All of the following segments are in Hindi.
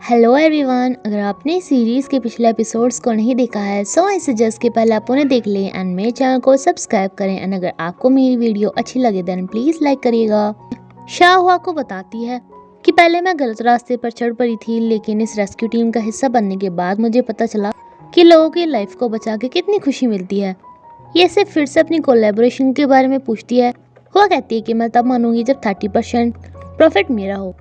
हेलो एवरीवन, अगर आपने सीरीज़ के पिछले एपिसोड्स को नहीं देखा है सो आई सजेस्ट कि पहले आप उन्हें देख लें एंड मेरे चैनल को सब्सक्राइब करें। एंड अगर आपको मेरी वीडियो अच्छी लगे देन प्लीज़ लाइक करिएगा। शाहुआ को बताती है कि पहले मैं गलत रास्ते पर चढ़ पड़ी थी, लेकिन इस रेस्क्यू टीम का हिस्सा बनने के बाद मुझे पता चला कि लोगों की लाइफ को बचा के कितनी खुशी मिलती है। ये सिर्फ फिर से अपनी कोलैबोरेशन के बारे में पूछती है। हुआ कहती है कि मैं तब मानूंगी जब 30% प्रॉफिट मेरा हो।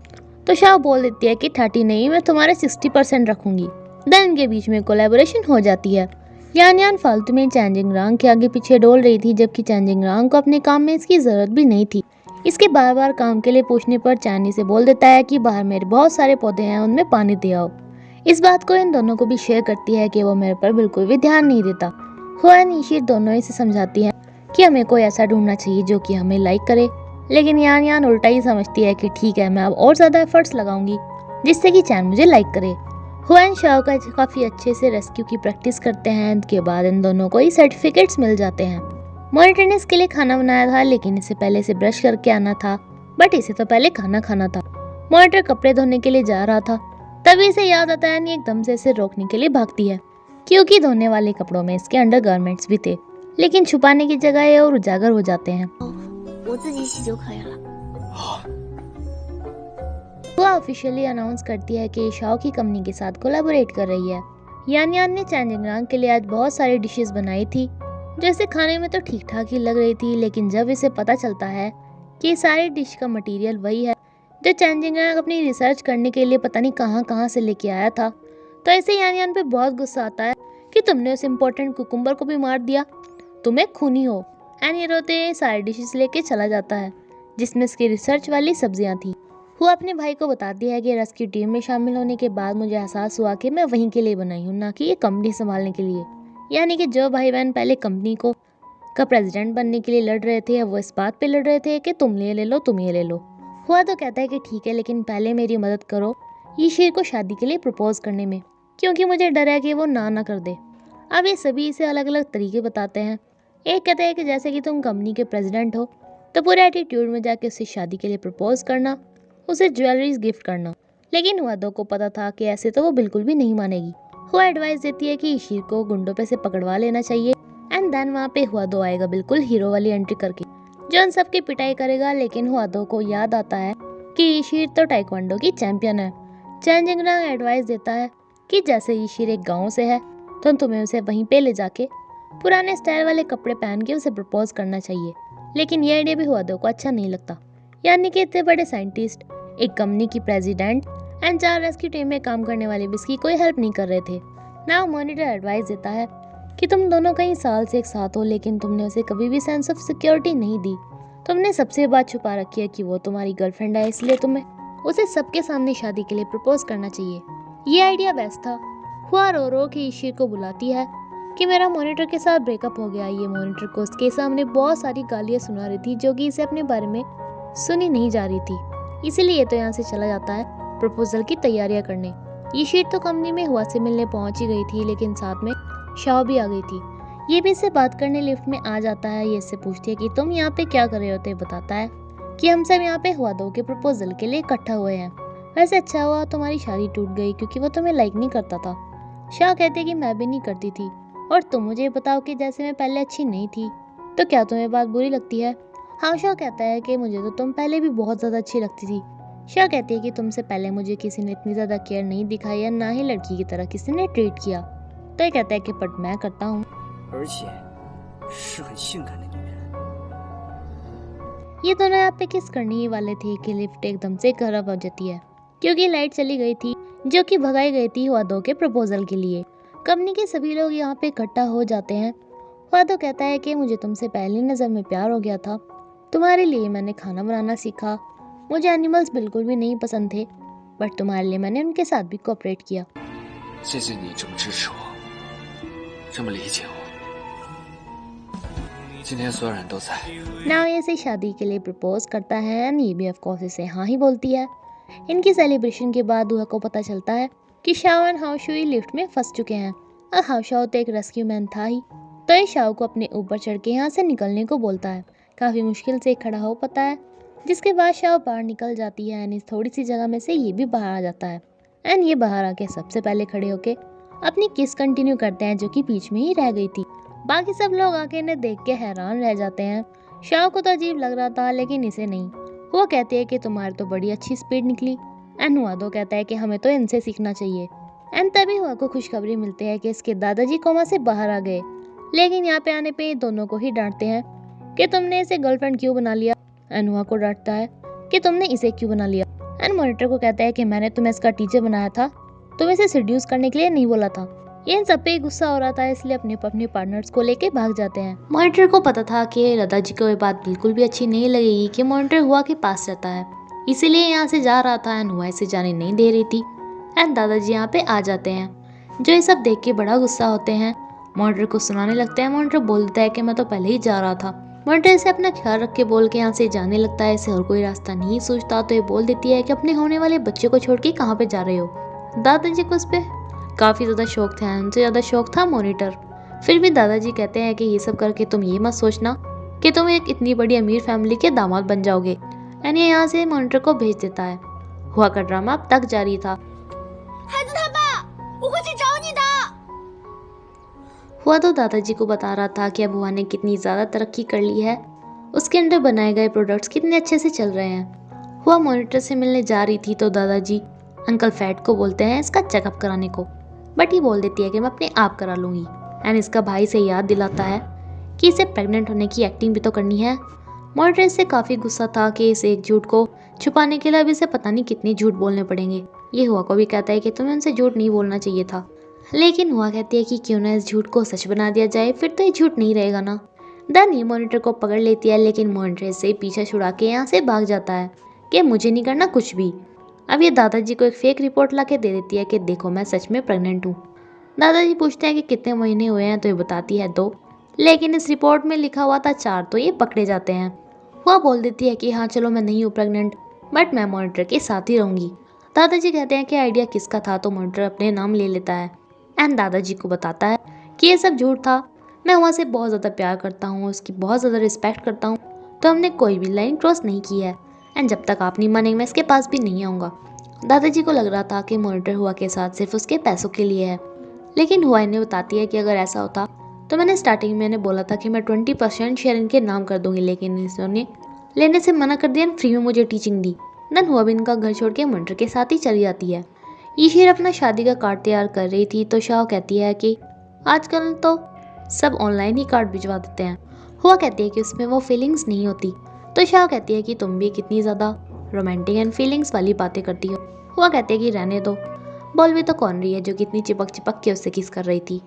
तो शाह बोल देती है कि 30 नहीं, मैं तुम्हारे 60% रखूंगी। देन इनके बीच में कोलैबोरेशन हो जाती है। यान फालतू में चैंजिंग रांग के आगे पीछे डोल रही थी, जबकि चैंजिंग रांग को अपने काम में इसकी जरूरत भी नहीं थी। इसके बार बार काम के लिए पूछने पर चैनी से बोल देता है कि बाहर मेरे बहुत सारे पौधे हैं, उनमें पानी दे आओ। इस बात को इन दोनों को भी शेयर करती है कि वो मेरे पर बिल्कुल भी ध्यान नहीं देता। हुआ ईशिर दोनों इसे समझाती हैं कि हमें कोई ऐसा ढूंढना चाहिए जो कि हमें लाइक करे, लेकिन यान उल्टा ही समझती है कि ठीक है, मैं अब और ज़्यादा एफर्ट्स लगाऊंगी जिससे कि चैन मुझे लाइक करे। हुआन शाओ का काफ़ी अच्छे से रेस्क्यू की प्रैक्टिस करते हैं। इसके बाद इन दोनों को ही सर्टिफिकेट्स मिल जाते हैं। मॉनिटर ने इसके लिए खाना बनाया था, लेकिन इसे पहले इसे ब्रश करके आना था, बट इसे तो पहले खाना खाना था। मॉनिटर कपड़े धोने के लिए जा रहा था, तभी इसे याद आता है नहीं एकदम से इसे रोकने के लिए भागती है, क्योंकि धोने वाले कपड़ों में इसके अंडरगारमेंट्स भी थे, लेकिन छुपाने की जगह ये और उजागर हो जाते हैं। 我自己洗就可以了。 वो ऑफिशियली अनाउंस करती है कि शाओ की कंपनी के साथ कोलैबोरेट कर रही है। यान ने चैंजिंग रांग के लिए आज बहुत सारी डिशेस बनाई थी, जो इसे खाने में तो ठीक ठाक ही लग रही थी, लेकिन जब इसे पता चलता है कि सारी डिश का मटेरियल वही है जो चैंजिंग रांग अपनी रिसर्च करने के लिए पता नहीं कहाँ से लेके आया था, तो ऐसे यान पे बहुत गुस्सा आता है कि तुमने उस इम्पोर्टेंट कुकुम्बर को भी मार दिया, तुम एक खूनी हो। एंड ये रोते सारी डिशेस लेके चला जाता है, जिसमें इसकी रिसर्च वाली सब्जियां थी। वो अपने भाई को बताती है कि रेस्क्यू टीम में शामिल होने के बाद मुझे एहसास हुआ कि मैं वहीं के लिए बनाई हूँ, ना कि ये कंपनी संभालने के लिए। यानी कि जो भाई बहन पहले कंपनी को का प्रेसिडेंट बनने के लिए लड़ रहे थे, वो इस बात पे लड़ रहे थे कि तुम ये ले लो, तुम ये ले लो। हुआ तो कहता है कि ठीक है, लेकिन पहले मेरी मदद करो ये शेर को शादी के लिए प्रपोज करने में, क्योंकि मुझे डर है कि वो ना कर दे। अब ये सभी इसे अलग अलग तरीके बताते हैं। एक कहते हैं कि जैसे कि तुम कंपनी के प्रेसिडेंट हो तो पूरे एटीट्यूड में जाके उससे शादी के लिए प्रपोज करना, उसे ज्वेलरीज गिफ्ट करना। लेकिन हुआदो को पता था कि ऐसे तो वो बिल्कुल भी नहीं मानेगी। हुआ एडवाइस देती है कि इशीर को गुंडों पे से पकड़वा लेना चाहिए एंड देन वहाँ पे हुआदो आएगा बिल्कुल हीरो वाली एंट्री करके, जो उन सबकी पिटाई करेगा। लेकिन हुआदो को याद आता है कि इशीर तो टाइक्वांडो की चैंपियन है। चैंजिंग रांग एडवाइस देता है कि जैसे इशीर एक गाँव से है तो तुम्हें उसे वहीं पे ले जाके पुराने स्टाइल वाले कपड़े पहन के उसे प्रपोज करना चाहिए। लेकिन ये आइडिया भी हुआदो को अच्छा नहीं लगता। यानी कि इतने बड़े साइंटिस्ट, एक कंपनी की प्रेसिडेंट एंड 4 रेस्क्यू टीम में काम करने वाले भी इसकी कोई हेल्प नहीं कर रहे थे। नाउ मॉनिटर एडवाइस देता है कि तुम दोनों कई साल से एक साथ हो, लेकिन तुमने उसे कभी भी सेंस ऑफ सिक्योरिटी नहीं दी। तुमने सबसे बात छुपा रखी है कि वो तुम्हारी गर्लफ्रेंड है, इसलिए तुम्हें उसे सबके सामने शादी के लिए प्रपोज करना चाहिए। ये आइडिया बेस्ट था। हुआ रो के ईशिर को बुलाती है कि मेरा मॉनिटर के साथ ब्रेकअप हो गया। ये मॉनिटर को उसके सामने बहुत सारी गालियाँ सुना रही थी, जो कि इसे अपने बारे में सुनी नहीं जा रही थी। इसीलिए ये तो यहाँ से चला जाता है प्रपोजल की तैयारियां करने। ये शीट तो कंपनी में हुआ से मिलने पहुंच ही गई थी, लेकिन साथ में शाओ भी आ गई थी। ये भी इससे बात करने लिफ्ट में आ जाता है। ये इससे पूछती है कि तुम यहाँ पे क्या कर रहे होते। बताता है कि हम सब यहाँ पे हुआ दो के प्रपोजल के लिए इकट्ठा हुए हैं। वैसे अच्छा हुआ तुम्हारी शादी टूट गई, क्योंकि वो तुम्हें लाइक नहीं करता था। शाह कहते कि मैं भी नहीं करती थी, और तुम मुझे बताओ कि जैसे मैं पहले अच्छी नहीं थी तो क्या तुम्हें बात बुरी लगती है। हाँ, शाह कहता है कि मुझे तो तुम पहले भी बहुत ज़्यादा अच्छी लगती थी। शाह कहती है कि तुमसे पहले मुझे किसी ने इतनी ज़्यादा केयर नहीं दिखाई या ना ही लड़की की तरह किसी ने ट्रीट किया। तो ये कहता है कि बट मैं करता हूँ। 而且是很性感的女人。 ये दोनों यहाँ पे किस करने ही वाले थे कि लिफ्ट एकदम से खराब हो जाती है, क्योंकि लाइट चली गई थी, जो कि भगाई गई थी हुआदो के प्रपोजल के लिए। कंपनी के सभी लोग यहाँ पे इकट्ठा हो जाते हैं। हुआदो कहता है कि मुझे तुमसे पहली नज़र में प्यार हो गया था। तुम्हारे लिए मैंने खाना बनाना सीखा। मुझे एनिमल्स बिल्कुल भी नहीं पसंद थे, बट तुम्हारे लिए मैंने उनके साथ भी कोऑपरेट किया। 谢谢你这么支持我，这么理解我。今天所有人都在。 नाउ ये इसे शादी के लिए प्रपोज करता है एंड ये भी ऑफ कोर्स इसे हाँ ही बोलती है। इनकी सेलिब्रेशन के बाद दुआ को पता चलता है कि शाओ एंड हाओशुई लिफ्ट में फंस चुके हैं, और हाओशाओ तो एक रेस्क्यू मैन था ही। तो ये शाओ को अपने ऊपर चढ़ के यहाँ से निकलने को बोलता है। काफ़ी मुश्किल से खड़ा हो पाता है, जिसके बाद शाओ बाहर निकल जाती है एंड इस थोड़ी सी जगह में से ये भी बाहर आ जाता है। एंड ये बाहर आके सबसे पहले खड़े होके अपनी किस कंटिन्यू करते हैं जो कि बीच में ही रह गई थी। बाकी सब लोग आके इन्हें देख के हैरान रह जाते हैं। शाओ को तो अजीब लग रहा था लेकिन इसे नहीं। वो कहती है कि तुम्हारी तो बड़ी अच्छी स्पीड निकली। एंड हुआदो कहता है कि हमें तो इनसे सीखना चाहिए। एंड तभी हुआ को खुशखबरी मिलती है कि इसके दादाजी कोमा से बाहर आ गए। लेकिन यहाँ पे आने पे ये दोनों को ही डांटते हैं कि तुमने इसे गर्लफ्रेंड क्यों बना लिया। एंड हुआ को डांटता है कि तुमने इसे क्यों बना लिया। एंड मॉनिटर को कहता है कि मैंने तुम्हें इसका टीचर बनाया था, तुम्हें इसे सेड्यूस करने के लिए नहीं बोला था। ये इन सब पे गुस्सा हो रहा था इसलिए अपने पार्टनर्स को लेके भाग जाते हैं। मॉनिटर को पता था कि दादाजी को ये बात बिल्कुल भी अच्छी नहीं लगेगी कि मॉनिटर हुआ के पास रहता है, इसीलिए यहाँ से जा रहा था। एंड हुआ इसे जाने नहीं दे रही थी। एंड दादाजी यहाँ पे आ जाते हैं जो ये सब देख के बड़ा गुस्सा होते हैं। मॉनिटर को सुनाने लगता है। मॉनिटर बोलता है कि मैं तो पहले ही जा रहा था। मॉनिटर इसे अपना ख्याल रख के बोल के यहाँ से जाने लगता है। इसे और कोई रास्ता नहीं सोचता तो ये बोल देती है कि अपने होने वाले बच्चे को छोड़ के कहाँ पे जा रहे हो। दादाजी को उस पर काफ़ी ज़्यादा शौक था, उनसे ज़्यादा शौक था मॉनिटर। फिर भी दादाजी कहते हैं कि ये सब करके तुम ये मत सोचना कि तुम एक इतनी बड़ी अमीर फैमिली के दामाद बन जाओगे। एंड ये यहाँ से मॉनिटर को भेज देता है। हुआ का ड्रामा अब तक जारी था। हुआ तो दादाजी को बता रहा था कि अब हुआ ने कितनी ज़्यादा तरक्की कर ली है, उसके अंदर बनाए गए प्रोडक्ट्स कितने अच्छे से चल रहे हैं। हुआ मॉनिटर से मिलने जा रही थी तो दादाजी अंकल फैट को बोलते हैं इसका चेकअप कराने को, बट ये बोल देती है कि मैं अपने आप करा लूँगी। एंड इसका भाई से याद दिलाता है कि इसे प्रेग्नेंट होने की एक्टिंग भी तो करनी है। मॉनिटर इससे काफ़ी गुस्सा था कि इस एक झूठ को छुपाने के लिए अब इसे पता नहीं कितने झूठ बोलने पड़ेंगे। ये हुआ को भी कहता है कि तुम्हें उनसे झूठ नहीं बोलना चाहिए था, लेकिन हुआ कहती है कि क्यों ना इस झूठ को सच बना दिया जाए, फिर तो ये झूठ नहीं रहेगा ना। दानी मॉनिटर को पकड़ लेती है लेकिन मॉनिटर से पीछा छुड़ा के यहाँ से भाग जाता है कि मुझे नहीं करना कुछ भी। अब ये दादाजी को एक फेक रिपोर्ट ला के दे देती है कि देखो मैं सच में प्रेग्नेंट हूँ। दादाजी पूछते हैं कि कितने महीने हुए हैं तो ये बताती है 2, लेकिन इस रिपोर्ट में लिखा हुआ था 4, तो ये पकड़े जाते हैं। वह बोल देती है कि हाँ चलो मैं नहीं हूँ प्रेग्नेंट, बट मैं मॉनिटर के साथ ही रहूँगी। दादाजी कहते हैं कि आइडिया किसका था, तो मॉनिटर अपने नाम ले लेता है। एंड दादाजी को बताता है कि ये सब झूठ था, मैं वहाँ से बहुत ज़्यादा प्यार करता हूँ, उसकी बहुत ज़्यादा रिस्पेक्ट करता हूँ, तो हमने कोई भी लाइन क्रॉस नहीं की है। एंड जब तक आप नहीं मानेंगे मैं इसके पास भी नहीं आऊँगा। दादाजी को लग रहा था कि मॉनिटर हुआ के साथ सिर्फ उसके पैसों के लिए है, लेकिन हुआ इन्हें बताती है कि अगर ऐसा होता तो मैंने स्टार्टिंग में इन्हें बोला था कि मैं 20% शेयर इनके नाम कर दूंगी, लेकिन इन्होंने लेने से मना कर दिया, फ्री में मुझे टीचिंग दी। देन हुआ भी इनका घर छोड़ के मॉनिटर के साथ ही चली जाती है। ईशिर अपना शादी का कार्ड तैयार कर रही थी तो शाओ कहती है कि आजकल तो सब ऑनलाइन ही कार्ड भिजवा देते हैं। हुआ कहती है कि उसमें वो फीलिंग्स नहीं होती, तो शाओ कहती है कि तुम भी कितनी ज़्यादा रोमांटिक एंड फीलिंग्स वाली बातें करती हो। हुआ कहती है कि रहने दो, बोल भी तो कौन रही है जो कितनी चिपक चिपक के उससे किस कर रही थी।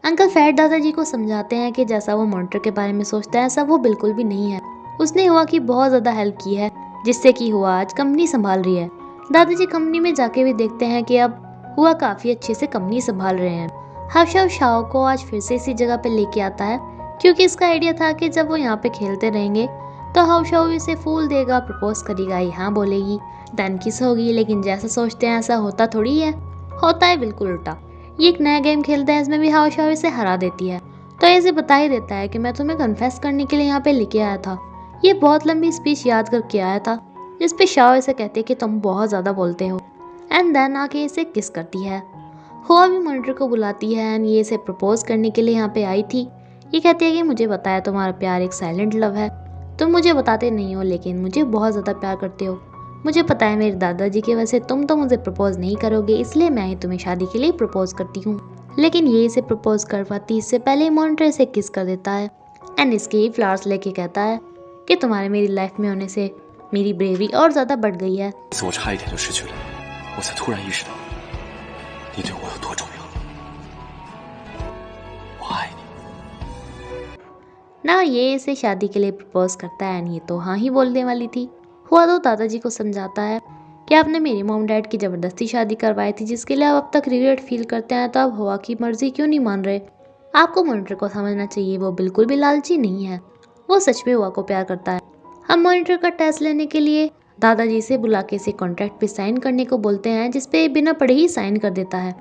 अंकल फैट दादाजी को समझाते हैं कि जैसा वो मॉनिटर के बारे में सोचता है ऐसा वो बिल्कुल भी नहीं है। उसने हुआ की बहुत ज़्यादा हेल्प की है जिससे कि हुआ आज कंपनी संभाल रही है। दादाजी कंपनी में जाके भी देखते हैं कि अब हुआ काफ़ी अच्छे से कंपनी संभाल रहे हैं। हर्षव शाओ को आज फिर से इसी जगह पे लेके आता है क्योंकि इसका आइडिया था कि जब वो यहाँ पे खेलते रहेंगे तो हर्षव इसे फूल देगा, प्रपोज करेगा, यहाँ बोलेगी, देन किस होगी। लेकिन जैसा सोचते हैं ऐसा होता थोड़ी है, होता है बिल्कुल उल्टा। ये एक नया गेम खेलता है, इसमें भी हर्षव इसे हरा देती है तो इसे बता ही देता है कि मैं तुम्हें कन्फेस करने के लिए यहाँ पे लेके आया था। ये बहुत लंबी स्पीच याद करके आया था जिस पे शाओ इसे कहते कि तुम बहुत ज़्यादा बोलते हो। एंड देन आके इसे किस करती है। हुआ भी मॉनिटर को बुलाती है एंड ये इसे प्रपोज करने के लिए यहाँ पे आई थी। ये कहती है कि मुझे बताया तुम्हारा प्यार एक साइलेंट लव है, तुम मुझे बताते नहीं हो लेकिन मुझे बहुत ज़्यादा प्यार करते हो। मुझे पता है मेरे दादाजी की वजह से तुम तो मुझे प्रपोज नहीं करोगे, इसलिए मैं ही तुम्हें शादी के लिए प्रपोज करती हूँ। लेकिन ये इसे प्रपोज कर पाती इससे पहले मॉनिटर इसे किस कर देता है एंड इसके ही फ्लावर्स लेके कहता है कि तुम्हारे मेरी लाइफ में होने से मेरी ब्रेवरी और ज़्यादा बढ़ गई है। 我差一点就失去了你，我才突然意识到你对我有多重要。我爱你。ना ये इसे शादी के लिए प्रपोज करता है एंड ये तो हाँ ही बोलने वाली थी। हुआ तो दादाजी को समझाता है कि आपने मेरी मॉम डैड की ज़बरदस्ती शादी करवाई थी जिसके लिए आप अब तक रिग्रेट फील करते हैं, तो आप हुआ की मर्जी क्यों नहीं मान रहे। आपको मॉनिटर को समझना चाहिए, वो बिल्कुल भी लालची नहीं है, वो सच में हुआ को प्यार करता है। हम मॉनिटर का टेस्ट लेने के लिए दादाजी से बुला के इसे कॉन्ट्रैक्ट पे साइन करने को बोलते हैं जिसपे बिना पढ़े ही साइन कर देता है।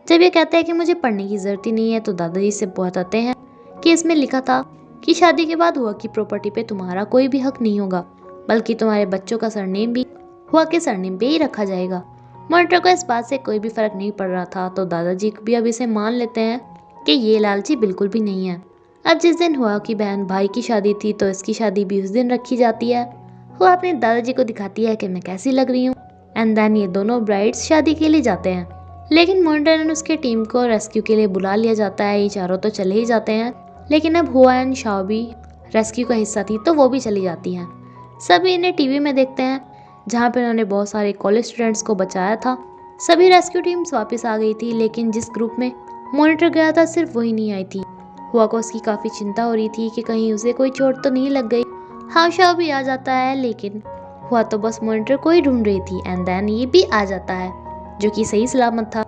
जब ये कहता है कि मुझे पढ़ने की ज़रूरत ही नहीं है तो दादाजी से बताते हैं कि इसमें लिखा था कि शादी के बाद हुआ की प्रॉपर्टी पे तुम्हारा कोई भी हक नहीं होगा, बल्कि तुम्हारे बच्चों का सरनेम भी हुआ के सरनेम पे ही रखा जाएगा। मॉनिटर को इस बात से कोई भी फर्क नहीं पड़ रहा था, तो दादाजी भी अब इसे मान लेते हैं कि ये लालची बिल्कुल भी नहीं है। अब जिस दिन हुआ की बहन भाई की शादी थी, तो इसकी शादी भी उस दिन रखी जाती है। वो अपने दादाजी को दिखाती है कि मैं कैसी लग रही हूँ, एंड देन ये दोनों ब्राइड्स शादी के लिए जाते हैं। लेकिन मॉनिटर एंड उसके टीम को रेस्क्यू के लिए बुला लिया जाता है। ये चारों तो चले ही जाते हैं, लेकिन अब हुआ एंड शाओ भी रेस्क्यू का हिस्सा थी, तो वो भी चली जाती हैं। सभी इन्हें टीवी में देखते हैं, जहाँ पे उन्होंने बहुत सारे कॉलेज स्टूडेंट्स को बचाया था। सभी रेस्क्यू टीम्स वापस आ गई थी, लेकिन जिस ग्रुप में मॉनिटर गया था सिर्फ वही नहीं आई थी। हुआ को उसकी काफ़ी चिंता हो रही थी कि कहीं उसे कोई चोट तो नहीं लग गई। हाँ, शाओ भी आ जाता है, लेकिन हुआ तो बस मॉनिटर को ही ढूंढ रही थी। एंड देन ये भी आ जाता है, जो कि सही सलामत था,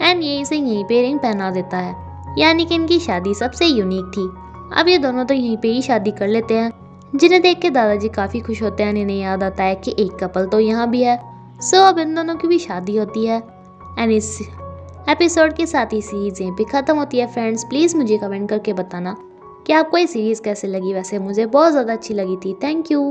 एंड ये इसे यहीं पे रिंग पहना देता है, यानी कि इनकी शादी सबसे यूनिक थी। अब ये दोनों तो यहीं पे ही शादी कर लेते हैं, जिन्हें देख के दादाजी काफ़ी खुश होते हैं। इन्हें याद आता है कि एक कपल तो यहाँ भी है। सो अब इन दोनों की भी शादी होती है, एंड इस एपिसोड के साथ ही सीरीज यहीं पे ख़त्म होती है। फ्रेंड्स, प्लीज़ मुझे कमेंट करके बताना कि आपको ये सीरीज़ कैसे लगी। वैसे मुझे बहुत ज़्यादा अच्छी लगी थी। Thank you.